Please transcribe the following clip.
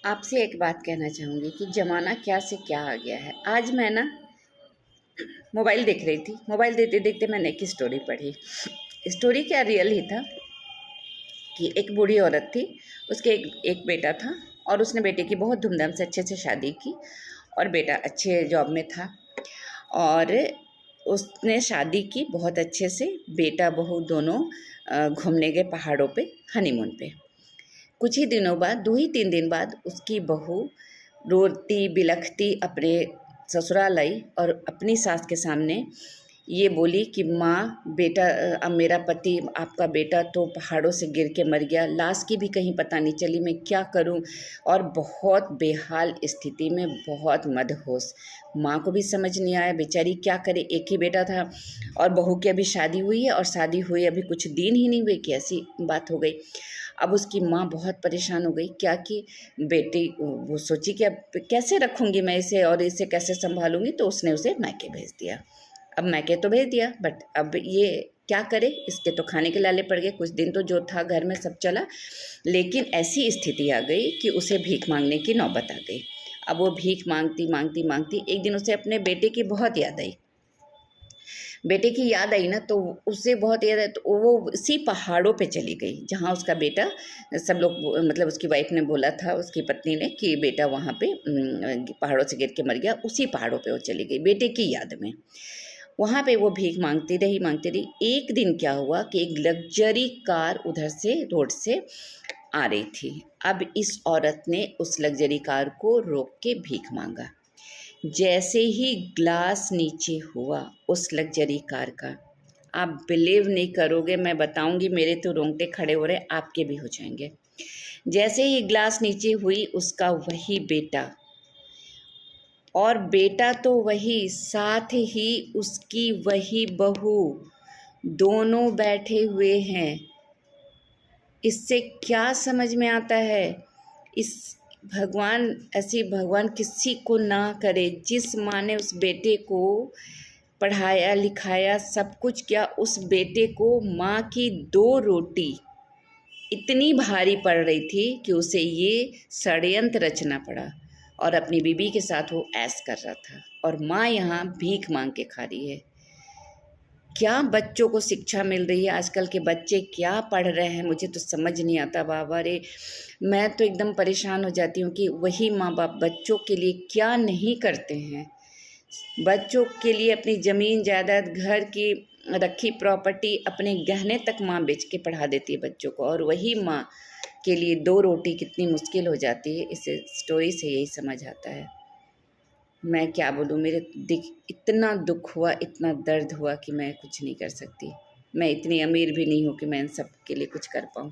आपसे एक बात कहना चाहूँगी कि ज़माना क्या से क्या आ गया है। आज मैं ना मोबाइल देख रही थी, मोबाइल देखते देखते मैंने एक स्टोरी पढ़ी। स्टोरी क्या, रियल ही था कि एक बूढ़ी औरत थी, उसके एक बेटा था और उसने बेटे की बहुत धूमधाम से अच्छे से शादी की और बेटा अच्छे जॉब में था और उसने शादी की बहुत अच्छे से। बेटा बहू दोनों घूमने गए पहाड़ों पे, हनीमून पे। कुछ ही दिनों बाद, 2 ही 3 दिन बाद उसकी बहू रोती बिलखती अपने ससुराल आई और अपनी सास के सामने ये बोली कि माँ, बेटा अब मेरा पति, आपका बेटा तो पहाड़ों से गिर के मर गया, लाश की भी कहीं पता नहीं चली, मैं क्या करूँ। और बहुत बेहाल स्थिति में, बहुत मदहोश। माँ को भी समझ नहीं आया, बेचारी क्या करे, एक ही बेटा था और बहू की अभी शादी हुई है और शादी हुई अभी कुछ दिन ही नहीं हुए कि ऐसी बात हो गई। अब उसकी माँ बहुत परेशान हो गई, क्या कि बेटी, वो सोची कि अब कैसे रखूँगी मैं इसे और इसे कैसे संभालूँगी, तो उसने उसे मायके भेज दिया। अब मैके तो भेज दिया, बट अब ये क्या करे, इसके तो खाने के लाले पड़ गए। कुछ दिन तो जो था घर में सब चला, लेकिन ऐसी स्थिति आ गई कि उसे भीख मांगने की नौबत आ गई। अब वो भीख मांगती मांगती मांगती एक दिन उसे अपने बेटे की बहुत याद आई। बेटे की याद आई ना, तो उसे बहुत याद आई, तो वो उसी पहाड़ों पे चली गई जहाँ उसका बेटा, सब लोग मतलब उसकी वाइफ ने बोला था, उसकी पत्नी ने, कि बेटा वहाँ पे पहाड़ों से गिर के मर गया। उसी पहाड़ों पे वो चली गई बेटे की याद में। वहाँ पे वो भीख मांगती रही मांगती रही। एक दिन क्या हुआ कि एक लग्जरी कार उधर से रोड से आ रही थी। अब इस औरत ने उस लग्जरी कार को रोक के भीख मांगा। जैसे ही ग्लास नीचे हुआ उस लग्जरी कार का, आप बिलीव नहीं करोगे, मैं बताऊंगी, मेरे तो रोंगटे खड़े हो रहे, आपके भी हो जाएंगे। जैसे ही ग्लास नीचे हुई, उसका वही बेटा, और बेटा तो वही, साथ ही उसकी वही बहू, दोनों बैठे हुए हैं। इससे क्या समझ में आता है? इस भगवान, ऐसी भगवान किसी को ना करे। जिस माँ ने उस बेटे को पढ़ाया लिखाया, सब कुछ किया, उस बेटे को माँ की 2 रोटी इतनी भारी पड़ रही थी कि उसे ये षड्यंत्र रचना पड़ा और अपनी बीबी के साथ वो ऐश कर रहा था और माँ यहाँ भीख मांग के खा रही है। क्या बच्चों को शिक्षा मिल रही है? आजकल के बच्चे क्या पढ़ रहे हैं, मुझे तो समझ नहीं आता बाबा रे। मैं तो एकदम परेशान हो जाती हूँ कि वही माँ बाप बच्चों के लिए क्या नहीं करते हैं। बच्चों के लिए अपनी ज़मीन जायदाद, घर की रखी प्रॉपर्टी, अपने गहने तक माँ बेच के पढ़ा देती है बच्चों को, और वही माँ के लिए 2 रोटी कितनी मुश्किल हो जाती है। इस स्टोरी से यही समझ आता है। मैं क्या बोलूँ, मेरे इतना दुख हुआ, इतना दर्द हुआ कि मैं कुछ नहीं कर सकती। मैं इतनी अमीर भी नहीं हूँ कि मैं इन सब के लिए कुछ कर पाऊँ।